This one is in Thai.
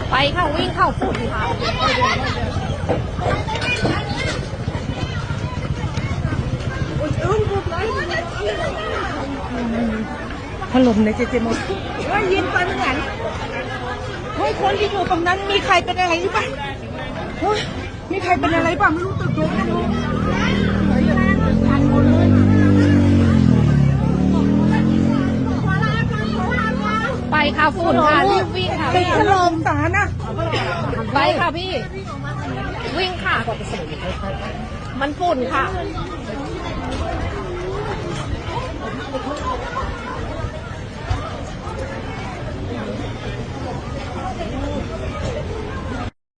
ไปค่ะวิ่งเข้าฝุ่นค่ะถล่มในเจเจมว่ายินไปเหมือนกันเฮ้ยคนที่อยู่ตรงนั้นมีใครเป็นอะไรหรือเปล่าเฮ้ยมีใครเป็นอะไรบ้างไม่รู้ตึกเลยไม่รู้ทันหมดเลยไปค่ะฝุ่นค่ะรีบวิ่งค่ะ ตึก พี่ ถล่มสารนะ ไปค่ะพี่ วิ่งค่ะ มันฝุ่นค่ะ